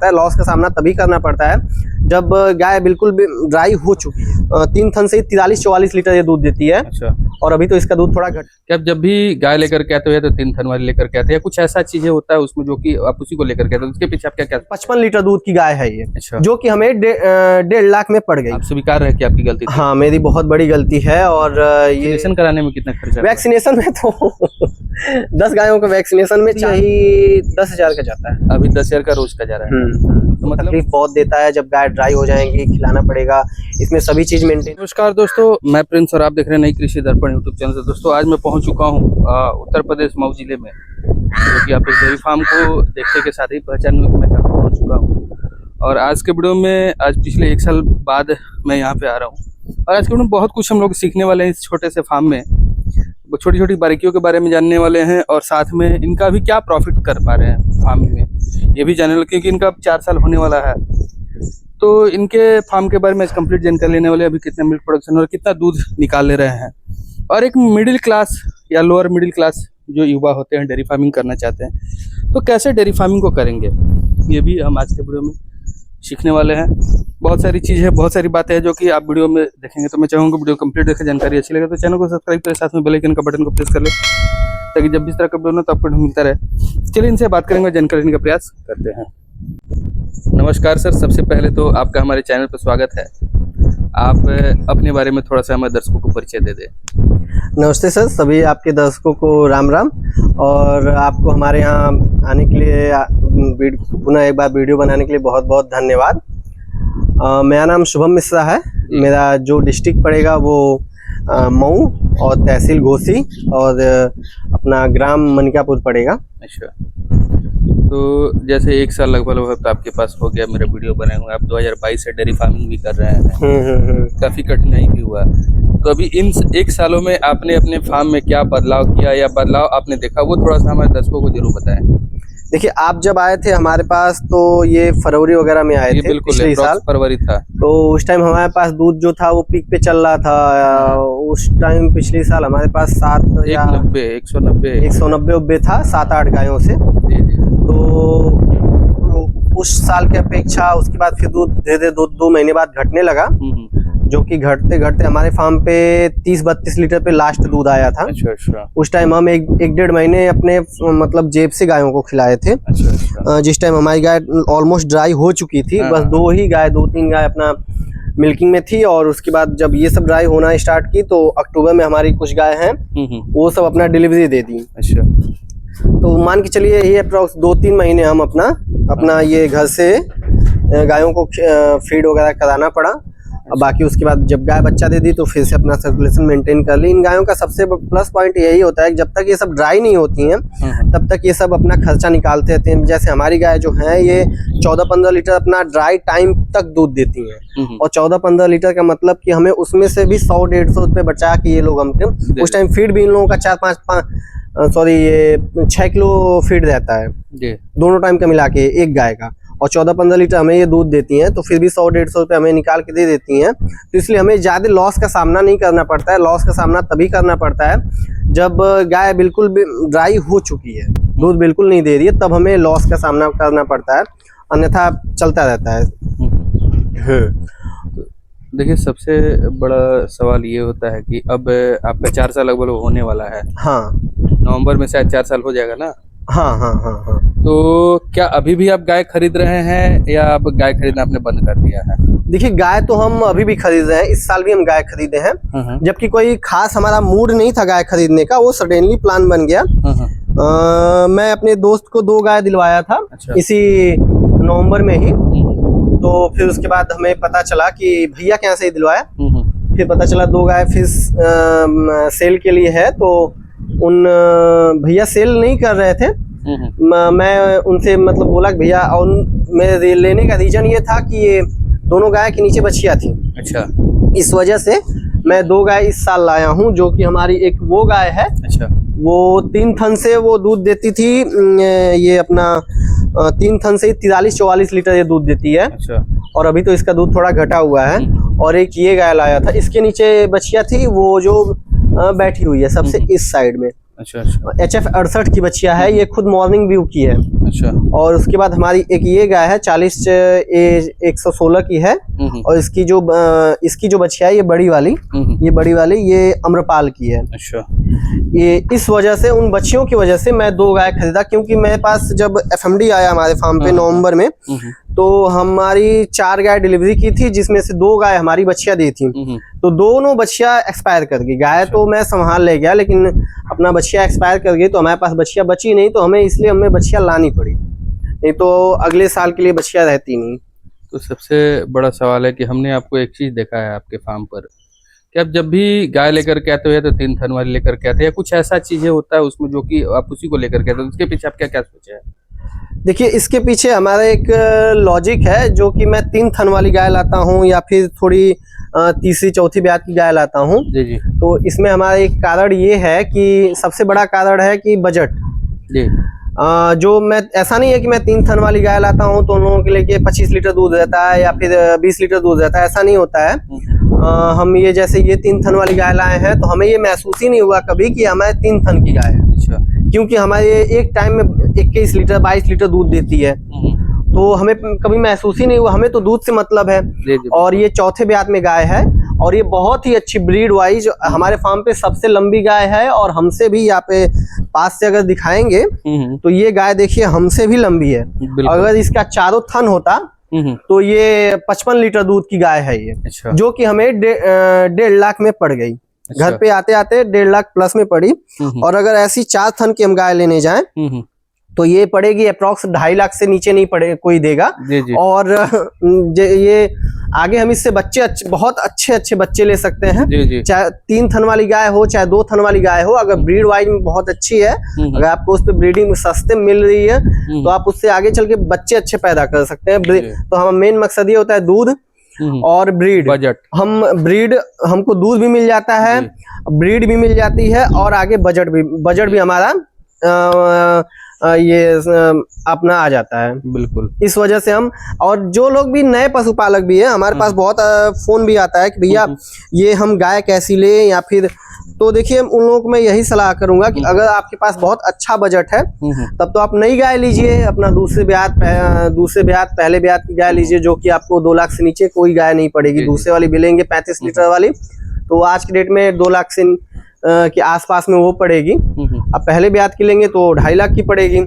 पड़ता है, लॉस का सामना तभी करना पड़ता है जब गाय बिल्कुल ड्राई हो चुकी है। 3 थन से 43-44 लीटर ये दूध देती है। अच्छा, और अभी तो इसका दूध थोड़ा घट। क्या जब भी गाय लेकर के आते हो या तो 3 थन वाली लेकर के आते हैं या कुछ ऐसा चीजें होता है उसमें जो कि आप उसी को लेकर के आते हो, उसके पीछे आप क्या क्या? 55 लीटर दूध की गाय है ये। अच्छा, जो कि हमें 1.5 लाख में पड़ गई। आप स्वीकार है कि आपकी गलती थी? हाँ, मेरी बहुत बड़ी गलती है। और ये वैक्सीनेशन कराने में कितना खर्चा? वैक्सीनेशन में तो 10 गायों का वैक्सीनेशन में यही 10,000 का जाता है। अभी 10,000 का रोज का जा रहा है। तो मतलब तकलीफ बहुत देता है जब गाय ड्राई हो जाएंगी, खिलाना पड़ेगा, इसमें सभी चीज मेंटेन। नमस्कार दोस्तों, मैं प्रिंस और आप देख रहे हैं नई कृषि दर्पण यूट्यूब चैनल से। दोस्तों आज मैं पहुंच चुका हूं उत्तर प्रदेश मऊ जिले में, जो कि आप इस डेयरी फार्म को देखने के साथ ही पहचान में मैं कहाँ पहुंच चुका हूं। और आज के वीडियो में आज पिछले 1 साल बाद मैं यहाँ पे आ रहा हूँ और आज के वीडियो में बहुत कुछ हम लोग सीखने वाले हैं इस छोटे से फार्म में। छोटी छोटी बारीकियों के बारे में जानने वाले हैं और साथ में इनका भी क्या प्रॉफिट कर पा रहे हैं फार्मिंग में ये भी जानने वाले, क्योंकि इनका अब 4 साल होने वाला है। तो इनके फार्म के बारे में कंप्लीट जानकारी लेने वाले, अभी कितना मिल्क प्रोडक्शन और कितना दूध निकाल ले रहे हैं। और एक मिडिल क्लास या लोअर मिडिल क्लास जो युवा होते हैं डेयरी फार्मिंग करना चाहते हैं तो कैसे डेयरी फार्मिंग को करेंगे, ये भी हम आज के वीडियो में सीखने वाले हैं। बहुत सारी चीज़ है, बहुत सारी बातें हैं जो कि आप वीडियो में देखेंगे। तो मैं चाहूँगा वीडियो कंप्लीट देखें, जानकारी अच्छी लगे तो चैनल को सब्सक्राइब करें, साथ में बेल आइकन का बटन को प्रेस कर ले ताकि जब भी इस तरह का वीडियो ना तो आपको मिलता रहे। चलिए इनसे बात करेंगे, जानकारी लेने का प्रयास करते हैं। नमस्कार सर, सबसे पहले तो आपका हमारे चैनल पर स्वागत है। आप अपने बारे में थोड़ा सा हमारे दर्शकों को परिचय दे दें। नमस्ते सर, सभी आपके दर्शकों को राम राम। और आपको हमारे यहाँ आने के लिए पुनः एक बार वीडियो बनाने के लिए बहुत बहुत धन्यवाद। मेरा नाम शुभम मिश्रा है। मेरा जो डिस्ट्रिक्ट पड़ेगा वो मऊ और तहसील घोसी और अपना ग्राम मनिकापुर पड़ेगा। अच्छा, तो जैसे 1 साल लगभग वक्त आपके पास हो गया मेरा वीडियो बने हुए, आप 2022 से डेयरी फार्मिंग भी कर रहे हैं। काफ़ी कठिनाई भी हुआ, तो अभी इन 1 सालों में आपने अपने फार्म में क्या बदलाव किया या बदलाव आपने देखा, वो थोड़ा सा हमारे दर्शकों को जरूर बताएं। देखिए, आप जब आए थे हमारे पास तो ये फरवरी वगैरह में आए थे, पिछले साल फरवरी था। तो उस टाइम हमारे पास दूध जो था वो पीक पे चल रहा था। उस टाइम पिछले साल हमारे पास 190 था 7-8 गायों से। तो उस साल की अपेक्षा उसके बाद फिर दूध धीरे 2 महीने बाद घटने लगा, जो कि घटते घटते हमारे फार्म पे 30-32 लीटर पे लास्ट दूध आया था। अच्छा। उस टाइम हम 1-1.5 महीने अपने मतलब जेब से गायों को खिलाए थे। अच्छा। जिस टाइम हमारी गाय ऑलमोस्ट ड्राई हो चुकी थी, बस 2-3 गाय अपना मिल्किंग में थी। और उसके बाद जब ये सब ड्राई होना स्टार्ट की तो अक्टूबर में हमारी कुछ गाय हैं वो सब अपना डिलीवरी दे दी। अच्छा, तो मान के चलिए ये अप्रॉक्स 2-3 महीने हम अपना ये घर से गायों को फीड वगैरह कराना पड़ा। अब बाकी उसके बाद जब गाय बच्चा दे दी तो फिर से अपना सर्कुलेशन मेंटेन कर ली। इन गायों का सबसे प्लस पॉइंट यही होता है कि जब तक ये सब ड्राई नहीं होती हैं तब तक ये सब अपना खर्चा निकालते रहते हैं। जैसे हमारी गाय जो है ये 14-15 लीटर अपना ड्राई टाइम तक दूध देती हैं। और 14-15 लीटर का मतलब कि हमें उसमें से भी 100-150 रुपये बचा के ये लोग हमसे, उस टाइम फीड भी इन लोगों का 6 किलो फीड रहता है दोनों टाइम का मिला के एक गाय का। और 14-15 लीटर हमें ये दूध देती हैं तो फिर भी 100-150 रुपये हमें निकाल के दे देती हैं। तो इसलिए हमें ज़्यादा लॉस का सामना नहीं करना पड़ता है। लॉस का सामना तभी करना पड़ता है जब गाय बिल्कुल ड्राई हो चुकी है, दूध बिल्कुल नहीं दे रही है, तब हमें लॉस का सामना करना पड़ता है, अन्यथा चलता रहता है। देखिए, सबसे बड़ा सवाल ये होता है कि अब आपका 4 साल लगभग होने वाला है। हाँ, नवंबर में शायद 4 साल हो जाएगा ना। हाँ। तो क्या अभी भी आप गाय खरीद रहे हैं या अब गाय खरीदना आपने बंद कर दिया है? देखिए, गाय तो हम अभी भी खरीद रहे हैं, इस साल भी हम गाय खरीदे हैं। जबकि कोई खास हमारा मूड नहीं था गाय खरीदने का, वो सडनली प्लान बन गया। मैं अपने दोस्त को 2 गाय दिलवाया था। अच्छा। इसी नवंबर में ही। तो फिर उसके बाद हमें पता चला कि भैया के यहाँ से ही दिलवाया। फिर पता चला 2 गाय फिर सेल के लिए है, तो उन भैया सेल नहीं कर रहे थे। मैं उनसे मतलब बोला कि भैया, और मेरे लेने का रीजन ये था कि ये दोनों गाय के नीचे बछिया थी। अच्छा, इस वजह से मैं 2 गाय इस साल लाया हूँ, जो कि हमारी एक वो गाय है। अच्छा, वो 3 थन से वो दूध देती थी, ये अपना 3 थन से 43-44 लीटर ये दूध देती है। अच्छा, और अभी तो इसका दूध थोड़ा घटा हुआ है। और एक ये गाय लाया था, इसके नीचे बछिया थी वो जो बैठी हुई है सबसे इस साइड में, अच्छा अच्छा HF 68 की बच्चिया है, ये खुद मॉर्निंग व्यू की है। अच्छा। और उसके बाद हमारी एक ये गाय है 40/116 की है। और इसकी जो बच्चिया है ये बड़ी वाली ये अम्रपाल की है। अच्छा। ये इस वजह से, उन बच्चियों की वजह से मैं 2 गाय खरीदा, क्योंकि मेरे पास जब FMD आया हमारे फार्म पे नवंबर में, तो हमारी 4 गाय डिलीवरी की थी, जिसमें से 2 गाय हमारी बच्चियां दी थी। तो दोनों बच्चियां एक्सपायर कर गई। गाय तो मैं संभाल ले गया, लेकिन अपना बच्चियां एक्सपायर कर गई, तो हमारे पास बच्चियां बची नहीं, तो हमें बच्चियां लानी पड़ी, नहीं तो अगले साल के लिए बच्चियां रहती नहीं। तो सबसे बड़ा सवाल है कि हमने आपको एक चीज देखा है आपके फार्म पर, कि आप जब भी गाय लेकर के आते हो या तो 3 थन वाली लेकर के आते हैं, या कुछ ऐसा चीजें होता है उसमें जो कि आप उसी को लेकर के आते हो, उसके पीछे आप क्या क्या सोचे हैं? देखिए, इसके पीछे हमारा एक लॉजिक है, जो कि मैं 3 थन वाली गाय लाता हूँ या फिर थोड़ी तीसरी चौथी ब्यात की गाय लाता हूँ। जी जी। तो इसमें हमारा एक कारण ये है कि सबसे बड़ा कारण है कि बजट। जी। जो मैं, ऐसा नहीं है कि मैं 3 थन वाली गाय लाता हूँ तो उन लोगों के लिए 25 लीटर दूध रहता है या फिर 20 लीटर दूध रहता है, ऐसा नहीं होता है। हम ये जैसे ये 3 थन वाली गाय लाए हैं, तो हमें ये महसूस ही नहीं हुआ कभी कि हमारे 3 थन की गाय है। अच्छा। क्योंकि हमारे एक टाइम में 21 लीटर 22 लीटर दूध देती है, तो हमें कभी महसूस ही नहीं हुआ। हमें तो दूध से मतलब है। और ये चौथे ब्यात में गाय है, और ये बहुत ही अच्छी ब्रीड वाइज हमारे फार्म पे सबसे लंबी गाय है। और हमसे भी यहाँ पे पास से अगर दिखाएंगे तो ये गाय देखिए हमसे भी लंबी है। अगर इसका चारों थन होता तो ये 55 लीटर दूध की गाय है ये। अच्छा। जो कि हमें 1.5 लाख में पड़ गई। अच्छा। घर पे आते आते 1.5 लाख प्लस में पड़ी। और अगर ऐसी 4 थन की हम गाय लेने जाएं तो ये पड़ेगी अप्रॉक्स 2.5 लाख से नीचे नहीं पड़े कोई देगा। जी जी। और ये आगे हम इससे बहुत अच्छे बच्चे ले सकते हैं। जी जी। चाहे 3 थन वाली गाय हो चाहे 2 थन वाली गाय हो, अगर ब्रीड वाइज में बहुत अच्छी है, अगर आपको उस पर ब्रीडिंग सस्ते मिल रही है तो आप उससे आगे चल के बच्चे अच्छे पैदा कर सकते हैं। तो हम मेन मकसद ये होता है दूध और ब्रीड। बजट, हमको दूध भी मिल जाता है, ब्रीड भी मिल जाती है, और आगे बजट भी हमारा ये अपना आ जाता है। बिल्कुल। इस वजह से हम, और जो लोग भी नए पशुपालक भी है, हमारे पास बहुत फोन भी आता है कि भैया ये हम गाय कैसी ले, या फिर, तो देखिए उन लोगों को मैं यही सलाह करूंगा कि अगर आपके पास बहुत अच्छा बजट है तब तो आप नई गाय लीजिए, अपना दूसरे ब्यात पहले ब्यात की गाय लीजिए, जो कि आपको 2 लाख से नीचे कोई गाय नहीं पड़ेगी। दूसरे वाली भी लेंगे 35 लीटर वाली, तो आज की डेट में 2 लाख से के आसपास में वो पड़ेगी। अब पहले ब्यात की लेंगे तो 2.5 लाख की पड़ेगी।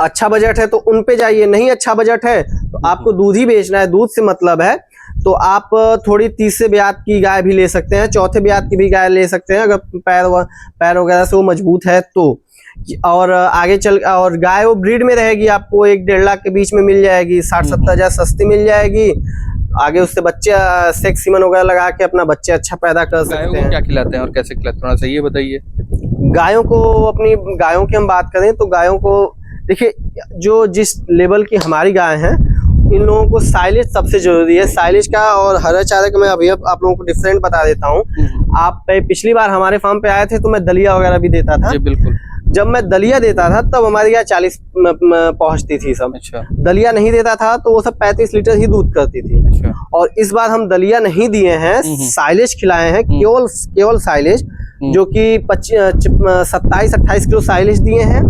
अच्छा बजट है तो उन पे जाइए, नहीं अच्छा बजट है तो आपको दूध ही बेचना है, दूध से मतलब है, तो आप थोड़ी तीसरे ब्यात की गाय भी ले सकते हैं, चौथे ब्यात की भी गाय ले सकते हैं, अगर पैर वगैरह से वो मजबूत है तो। और आगे चल, और गाय वो ब्रीड में रहेगी, आपको 1-1.5 लाख के बीच में मिल जाएगी, 60-70 हजार सस्ती मिल जाएगी। आगे उससे बच्चे सेक्स सीमन वगैरह लगा के अपना बच्चे अच्छा पैदा कर सकते हैं। क्या खिलाते हैं और कैसे खिलाते हैं, थोड़ा सा ये बताइए। अपनी गायों की हम बात करें तो गायों को देखिए, जो जिस लेवल की हमारी गाय हैं, इन लोगों को साइलेज सबसे जरूरी है। साइलेज का और हरा चारे का मैं अभी आप लोगों को डिफरेंट बता देता हूँ। आप पिछली बार हमारे फार्म पे आए थे तो मैं दलिया वगैरह भी देता था। जी बिल्कुल। जब मैं दलिया देता था तब हमारी गाय 40 पहुंचती थी सब। अच्छा। दलिया दलिया नहीं देता था तो वो सब 35 लीटर ही दूध करती थी। अच्छा। और इस बार हम दलिया नहीं दिए हैं, साइलेज खिलाए हैं, केवल साइलेज, जो कि 27-28 किलो साइलेज दिए हैं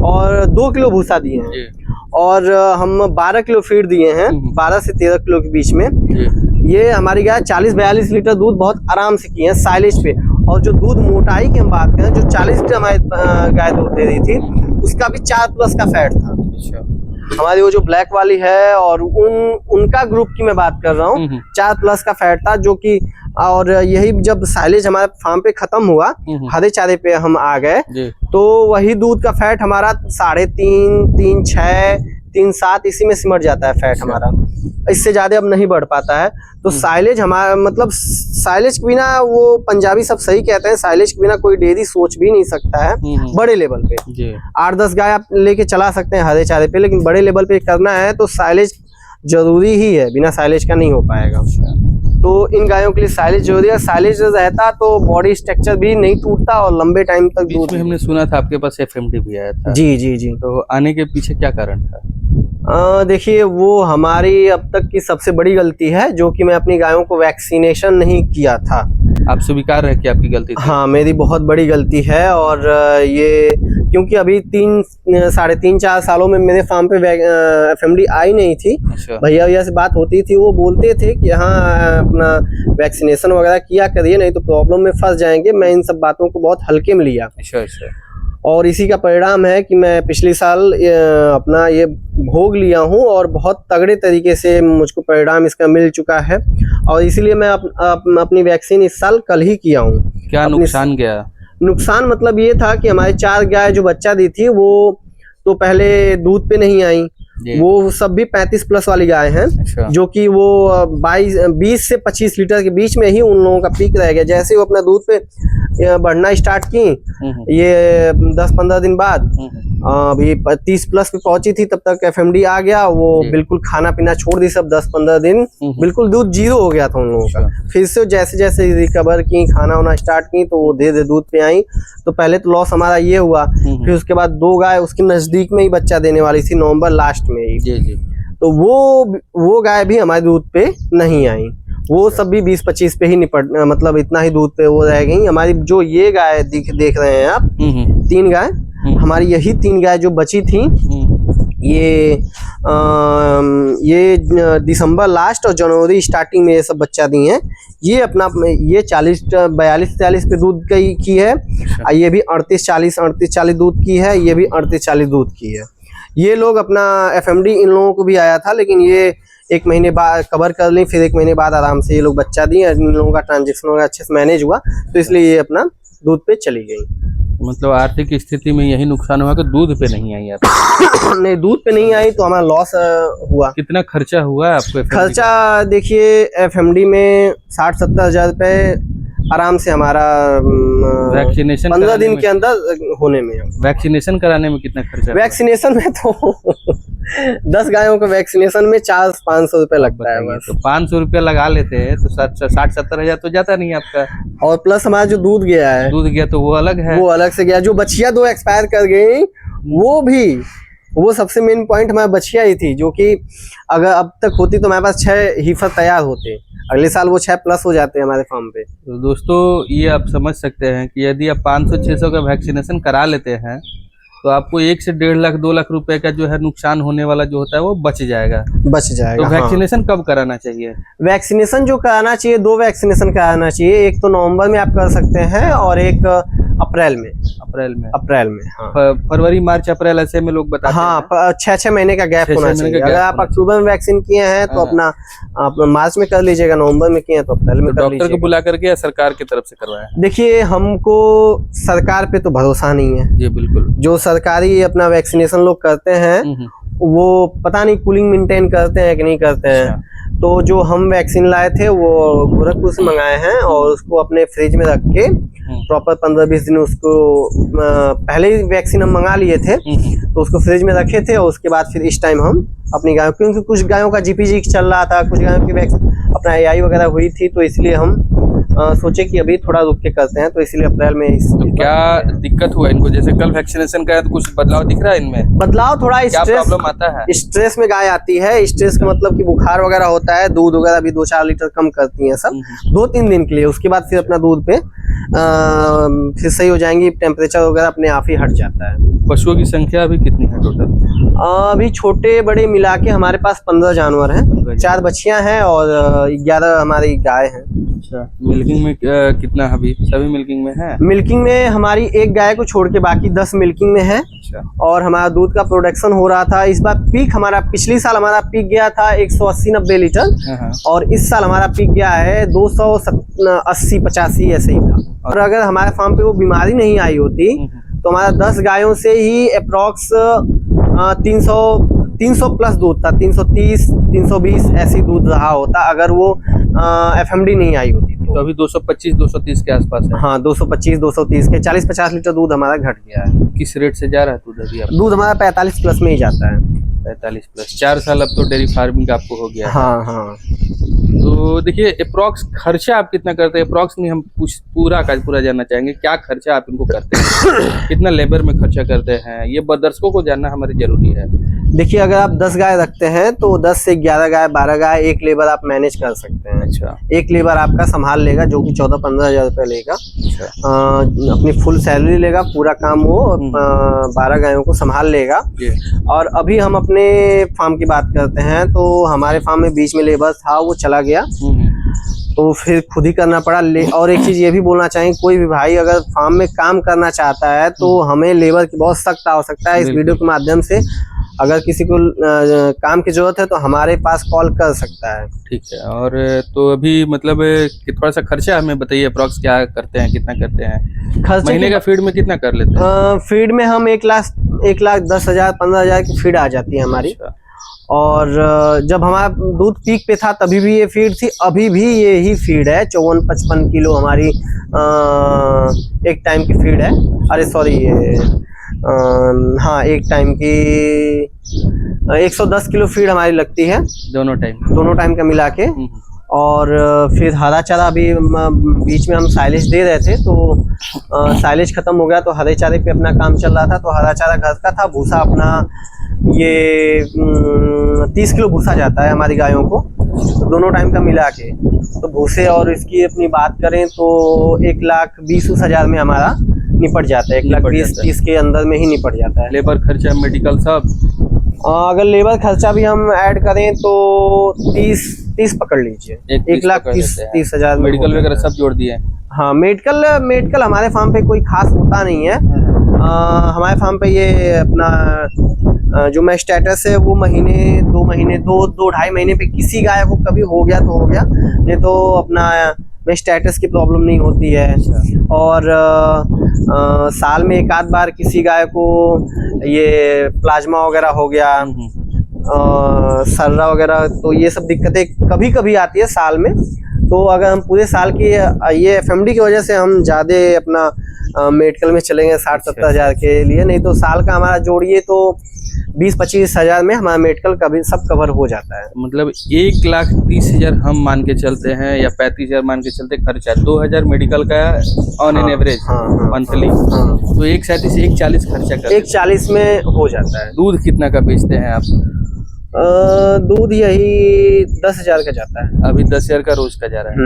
और 2 किलो भूसा दिए हैं। और हम 12 किलो फीड दिए हैं, 12 से 13 किलो के बीच में। ये हमारी गाय 40-42 लीटर दूध बहुत आराम से किए हैं साइलेज पे। और जो दूध मोटाई की हम बात करें, जो 40 लीटर हमारी गाय दूध दे रही थी, उसका भी 4+ का फैट था। अच्छा। हमारी वो जो ब्लैक वाली है और उनका ग्रुप की मैं बात कर रहा हूँ, 4+ का फैट था, जो कि, और यही जब साइलेज हमारे फार्म पे खत्म हुआ, हरे चारे पे हम आ गए, तो वही दूध का फैट हमारा 3.5, 3.6, 3.7 इसी में सिमट जाता है फैट हमारा। इससे ज्यादा अब नहीं बढ़ पाता है। तो साइलेज हमारा मतलब, साइलेज के बिना, वो पंजाबी सब सही कहते हैं, साइलेज के बिना कोई डेयरी सोच भी नहीं सकता है बड़े लेवल पे। 8-10 गाय आप लेके चला सकते हैं हरे चारे पे, लेकिन बड़े लेवल पे करना है तो साइलेज जरूरी ही है, बिना साइलेज का नहीं हो पाएगा। तो इन गायों के लिए साइलेज जरूरी है। साइलेज रहता तो बॉडी स्ट्रक्चर भी नहीं टूटता और लंबे टाइम तक दूध। हमने सुना था आपके पास FMD भी आया था। जी जी जी। तो आने के पीछे क्या कारण था? देखिए, वो हमारी अब तक की सबसे बड़ी गलती है, जो कि मैं अपनी गायों को वैक्सीनेशन नहीं किया था। आप स्वीकार है कि आपकी गलती थी? हाँ, मेरी बहुत बड़ी गलती है। और ये क्योंकि अभी 3-3.5-4 सालों में मेरे फार्म पे FMD आई नहीं थी। अच्छा। भैया से बात होती थी, वो बोलते थे कि हाँ अपना वैक्सीनेशन वगैरह किया करिए, नहीं तो प्रॉब्लम में फंस जाएंगे। मैं इन सब बातों को बहुत हल्के में लिया, अच्छा अच्छा। और इसी का परिणाम है कि मैं पिछले साल अपना ये भोग लिया हूँ, और बहुत तगड़े तरीके से मुझको परिणाम इसका मिल चुका है। और इसीलिए मैं अपनी वैक्सीन इस साल कल ही किया हूँ। क्या नुकसान गया? नुकसान मतलब ये था कि हमारी 4 गाय जो बच्चा दी थी, वो तो पहले दूध पे नहीं आई। वो सब भी 35 प्लस वाली गाय हैं। अच्छा। जो कि वो 20 से 25 लीटर के बीच में ही उन लोगों का पीक रह गया। जैसे वो अपना दूध पे बढ़ना स्टार्ट की, ये 10-15 दिन बाद अभी 30 प्लस पे पहुंची थी, तब तक FMD आ गया। वो बिल्कुल खाना पीना छोड़ दी सब। 10-15 दिन बिल्कुल दूध 0 हो गया था उन लोगों का। फिर से जैसे जैसे रिकवर की, खाना वाना स्टार्ट की, तो वो धीरे धीरे दूध पे आई। तो पहले तो लॉस हमारा ये हुआ। फिर उसके बाद 2 गाय उसके नजदीक में ही बच्चा देने वाली थी, नवंबर लास्ट में ही। जी। तो वो गाय भी हमारे दूध पे नहीं आई। वो सब भी 20-25 पे ही मतलब इतना ही दूध पे वो रह गई। हमारी जो ये गाय देख रहे हैं आप, 3 गाय, हमारी यही 3 गाय जो बची थी, ये दिसंबर लास्ट और जनवरी स्टार्टिंग में ये सब बच्चा दी हैं। ये अपना ये 42-43 पे दूध की है। ये भी 38-40 दूध की है। ये भी 38-40 दूध की है। ये लोग अपना FMD इन लोगों को भी आया था, लेकिन ये 1 महीने बाद कवर कर ली। फिर 1 महीने बाद आराम से ये लोग बच्चा दिए। इन लोगों का ट्रांजेक्शन वगैरह अच्छे से मैनेज हुआ, तो इसलिए ये अपना दूध पे चली गई। मतलब आर्थिक स्थिति में यही नुकसान हुआ कि दूध पे नहीं आई आप? नहीं, दूध पे नहीं आई तो हमारा लॉस हुआ। कितना खर्चा हुआ आपको? खर्चा देखिए, FMD में 60-70 हज़ार रुपए आराम से हमारा वैक्सीनेशन 15 दिन के अंदर होने में। वैक्सीनेशन कराने में कितना खर्चा? वैक्सीनेशन में तो 10 गायों का वैक्सीनेशन में 400-500 रुपए लगता है बस। तो 500 रुपया लगा लेते हैं तो 60-70 हज़ार तो जाता नहीं आपका। और प्लस हमारा जो दूध गया तो वो अलग है, वो अलग से गया। जो बछिया 2 एक्सपायर कर गई, वो सबसे मेन पॉइंट हमारा बछिया ही थी, जो कि अगर अब तक होती तो हमारे पास 6 हीफर तैयार होते। अगले साल वो 6 प्लस हो जाते हैं हमारे फार्म पे। तो दोस्तों, ये आप समझ सकते हैं कि यदि आप 500-600 का वैक्सीनेशन करा लेते हैं तो आपको 1 से 1.5 लाख 2 लाख रुपए का जो है नुकसान होने वाला जो होता है वो बच जाएगा। तो वैक्सीनेशन कब कराना चाहिए? वैक्सीनेशन जो कराना चाहिए, 2 वैक्सीनेशन कराना चाहिए। एक तो नवंबर में आप कर सकते हैं, और एक अप्रैल में। हाँ। फरवरी, मार्च, अप्रैल ऐसे में लोग बताते हैं। हाँ, 6-6 महीने का गैप होना चाहिए। अगर आप अक्टूबर में वैक्सीन किए हैं तो अपना मार्च में कर लीजिएगा। नवंबर में किए हैं तो अप्रैल में कर लीजिएगा। डॉक्टर को बुला करके या सरकार की तरफ से करवाया? देखिए, हमको सरकार पे तो भरोसा नहीं है। जी बिल्कुल। जो सरकारी अपना वैक्सीनेशन लोग करते हैं, वो पता नहीं कूलिंग मेंटेन करते हैं कि नहीं करते हैं। तो जो हम वैक्सीन लाए थे वो गोरखपुर से मंगाए हैं, और उसको अपने फ्रिज में रख के प्रॉपर 15-20 दिन उसको पहले ही वैक्सीन हम मंगा लिए थे, तो उसको फ्रिज में रखे थे। और उसके बाद फिर इस टाइम हम अपनी गायों, क्योंकि कुछ गायों का GPG चल रहा था, कुछ गायों की अपना AI वगैरह हुई थी, तो इसलिए हम सोचे कि अभी थोड़ा रुक के करते हैं, तो इसलिए अप्रैल में तो क्या दिक्कत हुआ इनको? जैसे कल वैक्सीनेशन का है तो कुछ बदलाव दिख रहा है इनमें? बदलाव थोड़ा क्या प्रॉब्लम आता है? स्ट्रेस में गाय आती है। स्ट्रेस का मतलब कि बुखार वगैरह होता है। दूध वगैरह भी 2-4 लीटर कम करती हैं सब 2-3 दिन के लिए। उसके बाद फिर अपना दूध पे फिर सही हो जाएंगी। टेम्परेचर वगैरह अपने आप ही हट जाता है। पशुओं की संख्या अभी कितनी है टोटल? अभी छोटे बड़े मिला के हमारे पास 15 जानवर हैं। 4 बच्चियां हैं और 11 हमारी गाय हैं। अच्छा, मिल्किंग में कितना अभी? सभी मिल्किंग में है? मिल्किंग में हमारी 1 गाय को छोड़ के बाकी 10 मिल्किंग में है। अच्छा। और हमारा दूध का प्रोडक्शन हो रहा था। इस बार पीक हमारा, पिछली साल हमारा पीक गया था 180-90 लीटर, और इस साल हमारा पीक गया है 280-85 ऐसे ही था। और अगर हमारे फार्म पे वो बीमारी नहीं आई होती तो हमारा 10 गायों से ही अप्रॉक्स 300 प्लस दूध था। 330-320 ऐसी दूध रहा होता अगर वो FMD नहीं आई होती। तो अभी 225-230 के आसपास है। हाँ, 225-230 के 40-50 लीटर दूध हमारा घट गया है। किस रेट से जा रहा है दूध अभी? दूध हमारा 45 प्लस में ही जाता है। 45 प्लस। 4 साल अब तो डेयरी फार्मिंग आपको हो गया है। हाँ। तो देखिए, अप्रॉक्स खर्चा आप कितना करते हैं? अप्रॉक्स नहीं, हम पूरा जानना चाहेंगे। क्या खर्चा आप इनको करते हैं? कितना लेबर में खर्चा करते हैं? ये दर्शकों को जानना हमारे जरूरी है। देखिए अगर आप 10 गाय रखते हैं तो 10 से 11 गाय 12 गाय एक लेबर आप मैनेज कर सकते हैं। अच्छा। एक लेबर आपका संभाल लेगा जो कि 14-15 हज़ार रुपये लेगा। अच्छा। अपनी फुल सैलरी लेगा, पूरा काम वो 12 गायों को संभाल लेगा। और अभी हम अपने फार्म की बात करते हैं तो हमारे फार्म में बीच में लेबर था, वो चला गया तो फिर खुद ही करना पड़ा। और एक चीज़ ये भी बोलना चाहिए, कोई भी भाई अगर फार्म में काम करना चाहता है तो हमें लेबर की बहुत सख्त आवश्यकता है। इस वीडियो के माध्यम से अगर किसी को काम की जरूरत है तो हमारे पास कॉल कर सकता है। ठीक है। और तो अभी मतलब कि थोड़ा सा खर्चा हमें बताइए, अप्रॉक्स क्या करते हैं, कितना करते हैं खर्चे महीने का फीड में कितना कर लेते हैं? फीड में हम 1,10,000 15,000 की फीड आ जाती है हमारी। अच्छा। और जब हमारा दूध पीक पे था तभी भी ये फीड थी, अभी भी ये ही फीड है। 54-55 किलो हमारी एक टाइम की फीड है। अरे सॉरी, ये हाँ एक टाइम की 110 किलो फीड हमारी लगती है दोनों टाइम का मिला के। और फिर हरा चारा अभी बीच में हम साइलेज दे रहे थे तो साइलेज खत्म हो गया तो हरे चारे पे अपना काम चल रहा था। तो हरा चारा घर का था, भूसा अपना ये 30 किलो भूसा जाता है हमारी गायों को दोनों टाइम का मिला के। तो भूसे और इसकी अपनी बात करें तो 1,20,000 में हमारा निपट जाता है। 1,20,30 के अंदर में ही निपट जाता है। लेबर खर्चा, मेडिकल सब अगर लेबर खर्चा भी हम ऐड करें तो 30 पकड़ लीजिए, 1,30,000 मेडिकल वगैरह सब जोड़ दिए। हाँ मेडिकल हमारे फार्म पे कोई खास होता नहीं है। हमारे फार्म पे ये अपना जो मैं स्टेटस है वो महीने 2 महीने 2-2.5 महीने पे किसी गाय को कभी हो गया तो हो गया, नहीं तो अपना में स्टेटस की प्रॉब्लम नहीं होती है। और साल में एक आध बार किसी गाय को ये प्लाज्मा वगैरह हो गया, सर्रा वगैरह, तो ये सब दिक्कतें कभी कभी आती है साल में। तो अगर हम पूरे साल की ये एफएमडी की वजह से हम ज़्यादा अपना मेडिकल में चलेंगे 60-70 हज़ार के लिए, नहीं तो साल का हमारा जोड़िए तो 20-25 हज़ार में हमारा मेडिकल का भी सब कवर हो जाता है। मतलब 1,30,000 हम मान के चलते हैं या 35,000 मान के चलते खर्चा, 2,000 मेडिकल का ऑन एन एवरेज मंथली। तो 1,37 से 1,40 खर्चा कर 1,40 में हो जाता है। दूध कितना का बेचते हैं आप? दूध यही 10,000 का जाता है। अभी 10,000 का रोज का जा रहा है।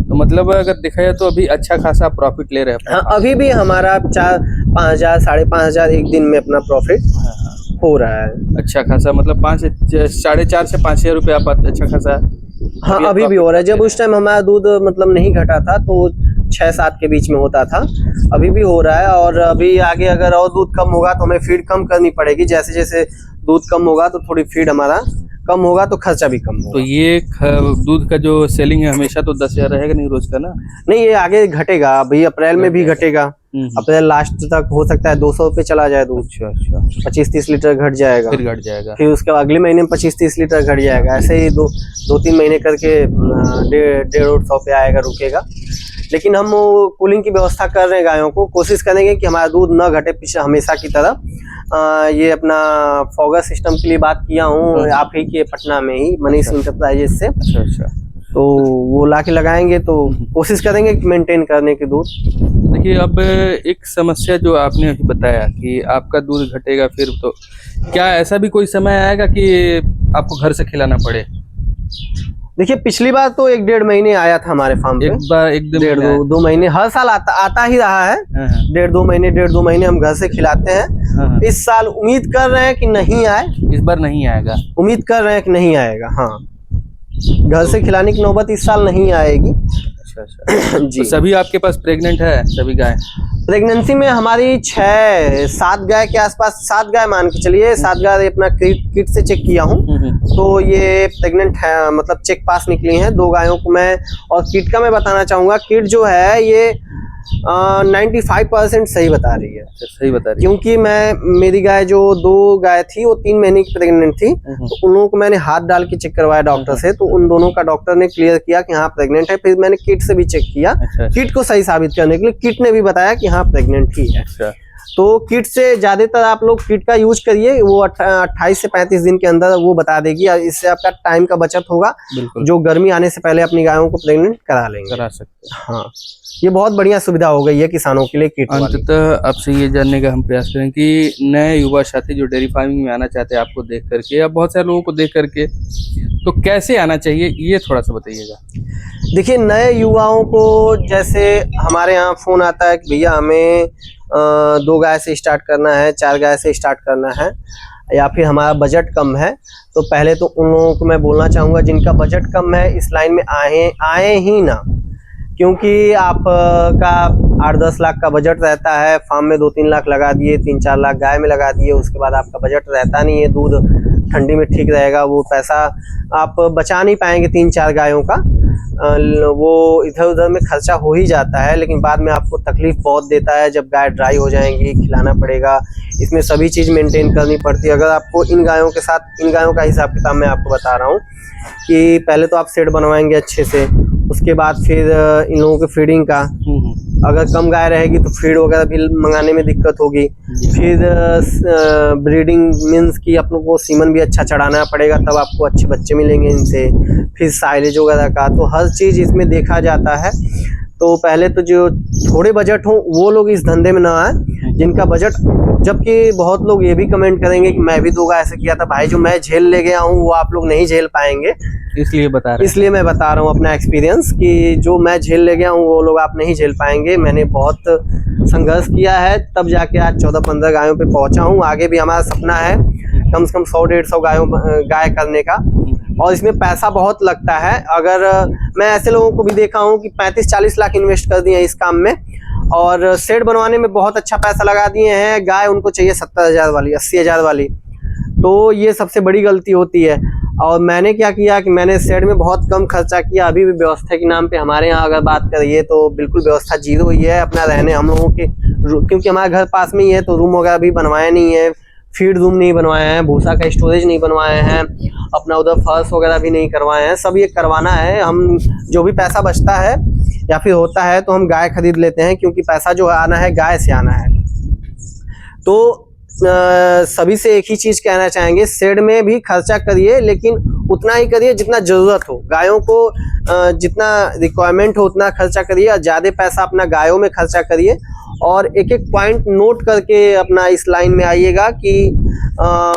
तो मतलब अगर देखा जाए तो अभी अच्छा खासा प्रॉफिट ले रहे हैं। हाँ, अभी भी हमारा 4-5,000 5,500 एक दिन में अपना प्रॉफिट हो रहा है। अच्छा खासा, मतलब 4,500 से 5,000 रुपये आप अच्छा खासा। हाँ अभी भी हो रहा है। जब उस टाइम हमारा दूध मतलब नहीं घटा था तो 6-7 के बीच में होता था, अभी भी हो रहा है। और अभी आगे अगर और दूध कम होगा तो हमें फीड कम करनी पड़ेगी। जैसे जैसे दूध कम होगा तो थोड़ी फीड हमारा कम होगा तो खर्चा भी कम होगा। तो ये दूध का जो सेलिंग है हमेशा तो 10,000 रहेगा नहीं रोज का ना? नहीं, ये आगे घटेगा। अभी अप्रैल में भी घटेगा। अप्रैल लास्ट तक हो सकता है 200 पे चला जाए दूध। अच्छा 25-30 लीटर घट जाएगा, फिर घट जाएगा, फिर उसके बाद अगले महीने में 25-30 लीटर घट जाएगा। ऐसे ही 2-3 महीने करके 150 पे आएगा, रुकेगा। लेकिन हम कूलिंग की व्यवस्था कर रहे हैं गायों को, कोशिश करेंगे कि हमारा दूध न घटे पीछे हमेशा की तरह। ये अपना फॉगर सिस्टम के लिए बात किया हूँ आप ही के पटना में ही मनीष इंटरप्राइजेस से। अच्छा तो वो लाके लगाएंगे तो कोशिश करेंगे मेंटेन करने की दूध। देखिए अब एक समस्या जो आपने अभी बताया कि आपका दूध घटेगा, फिर तो क्या ऐसा भी कोई समय आएगा कि आपको घर से खिलाना पड़े? देखिए पिछली बार तो 1-1.5 महीने आया था हमारे फार्म पे। एक बार 1-2 महीने हर साल आता ही रहा है। 1.5-2 महीने हम घर से खिलाते हैं। इस साल उम्मीद कर रहे हैं कि नहीं आए। इस बार नहीं आएगा? उम्मीद कर रहे हैं कि नहीं आएगा। हाँ, घर से खिलाने की नौबत इस साल नहीं आएगी। अच्छा जी। तो सभी आपके पास प्रेग्नेंट है सभी गाय? प्रेगनेंसी में हमारी 6-7 गाय के आसपास, 7 गाय मान के चलिए। 7 गाय अपना किट से चेक किया हूँ तो ये प्रेग्नेंट है, मतलब चेक पास निकली हैं 2 गायों को मैं। और किट का मैं बताना चाहूँगा, किट जो है ये 95% सही बता रही है। सही बता रही है, क्योंकि मेरी गाय जो 2 गाय थी वो 3 महीने की प्रेग्नेंट थी, तो उन लोगों को मैंने हाथ डाल के चेक करवाया डॉक्टर से, तो उन दोनों का डॉक्टर ने क्लियर किया कि हाँ प्रेग्नेंट है। फिर मैंने किट से भी चेक किया, किट को सही साबित करने के लिए किट ने भी बताया कि हाँ प्रेग्नेंट ही है। तो किट से ज़्यादातर आप लोग किट का यूज करिए, वो 28 से 35 दिन के अंदर वो बता देगी, और इससे आपका टाइम का बचत होगा। बिल्कुल, जो गर्मी आने से पहले अपनी गायों को प्रेग्नेंट करा लेंगे। करा सकते हैं। हाँ, ये बहुत बढ़िया सुविधा हो गई है किसानों के लिए किट वाली। अंततः आपसे ये जानने का हम प्रयास करें कि नए युवा साथी जो डेयरी फार्मिंग में आना चाहते हैं आपको देख करके या बहुत सारे लोगों को देख करके, तो कैसे आना चाहिए ये थोड़ा सा बताइएगा। देखिए, नए युवाओं को जैसे हमारे यहाँ फोन आता है कि भैया हमें 2 गाय से स्टार्ट करना है, 4 गाय से स्टार्ट करना है, या फिर हमारा बजट कम है, तो पहले तो उन लोगों को मैं बोलना चाहूँगा जिनका बजट कम है इस लाइन में आए ही ना, क्योंकि आप का 8-10 लाख का बजट रहता है, फार्म में 2-3 लाख लगा दिए, 3-4 लाख गाय में लगा दिए, उसके बाद आपका बजट रहता नहीं है, दूध ठंडी में ठीक रहेगा, वो पैसा आप बचा नहीं पाएंगे 3-4 गायों का, वो इधर उधर में खर्चा हो ही जाता है, लेकिन बाद में आपको तकलीफ बहुत देता है जब गाय ड्राई हो जाएंगी, खिलाना पड़ेगा, इसमें सभी चीज़ मेंटेन करनी पड़ती है। अगर आपको इन गायों के साथ, इन गायों का हिसाब किताब मैं आपको बता रहा हूँ कि पहले तो आप सेट बनवाएंगे अच्छे से, उसके बाद फिर इन लोगों के फीडिंग का, अगर कम गाय रहेगी तो फीड वगैरह भी मंगाने में दिक्कत होगी, फिर ब्रीडिंग मीन्स कि आप लोग को सीमन भी अच्छा चढ़ाना पड़ेगा, तब आपको अच्छे बच्चे मिलेंगे इनसे, फिर साइलेज वगैरह का, तो हर चीज़ इसमें देखा जाता है। तो पहले तो जो थोड़े बजट हो वो लोग इस धंधे में ना आए, जिनका बजट, जबकि बहुत लोग ये भी कमेंट करेंगे कि मैं भी 2 गाय ऐसे किया था, भाई जो मैं झेल ले गया हूँ वो आप लोग नहीं झेल पाएंगे, इसलिए मैं बता रहा हूँ अपना एक्सपीरियंस कि जो मैं झेल ले गया हूँ वो लोग आप नहीं झेल पाएंगे। मैंने बहुत संघर्ष किया है, तब जाके आज 14-15 गायों पे पहुंचा हूँ। आगे भी हमारा सपना है कम से कम 100-150 गाय करने का, और इसमें पैसा बहुत लगता है। अगर मैं ऐसे लोगों को भी देखा हूँ कि 35-40 लाख इन्वेस्ट कर दिए इस काम में, और शेड बनवाने में बहुत अच्छा पैसा लगा दिए हैं, गाय उनको चाहिए 70,000 वाली, 80,000 वाली, तो ये सबसे बड़ी गलती होती है। और मैंने क्या किया कि मैंने शेड में बहुत कम खर्चा किया। अभी भी व्यवस्था के नाम पे हमारे यहाँ अगर बात करिए तो बिल्कुल व्यवस्था जीरो ही है। अपना रहने हम लोगों के, क्योंकि हमारा घर पास में ही है, तो रूम वगैरह भी बनवाए नहीं है, फीड रूम नहीं बनवाए हैं, भूसा का स्टोरेज नहीं बनवाए हैं, अपना उधर फर्श वगैरह भी नहीं करवाए हैं, सब ये करवाना है। हम जो भी पैसा बचता है या फिर होता है तो हम गाय खरीद लेते हैं, क्योंकि पैसा जो आना है गाय से आना है। तो सभी से एक ही चीज कहना चाहेंगे, शेड में भी खर्चा करिए, लेकिन उतना ही करिए जितना जरूरत हो। गायों को जितना रिक्वायरमेंट हो उतना खर्चा करिए, और ज्यादा पैसा अपना गायों में खर्चा करिए, और एक एक पॉइंट नोट करके अपना इस लाइन में आइएगा कि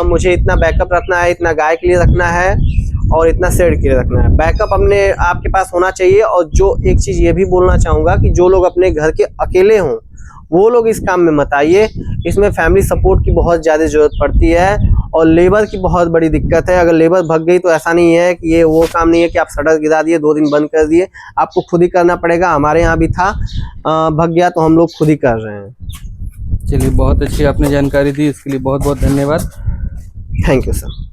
मुझे इतना बैकअप रखना है, इतना गाय के लिए रखना है, और इतना शेड के लिए रखना है। बैकअप अपने आपके पास होना चाहिए। और जो एक चीज ये भी बोलना चाहूंगा कि जो लोग अपने घर के अकेले हों वो लोग इस काम में मत आइए। इसमें फैमिली सपोर्ट की बहुत ज़्यादा ज़रूरत पड़ती है, और लेबर की बहुत बड़ी दिक्कत है। अगर लेबर भग गई तो ऐसा नहीं है कि ये वो काम नहीं है कि आप सड़क गिरा दिए 2 दिन बंद कर दिए, आपको खुद ही करना पड़ेगा। हमारे यहाँ भी था, भग गया तो हम लोग खुद ही कर रहे हैं। चलिए, बहुत अच्छी आपने जानकारी दी, इसके लिए बहुत बहुत धन्यवाद। Thank you sir.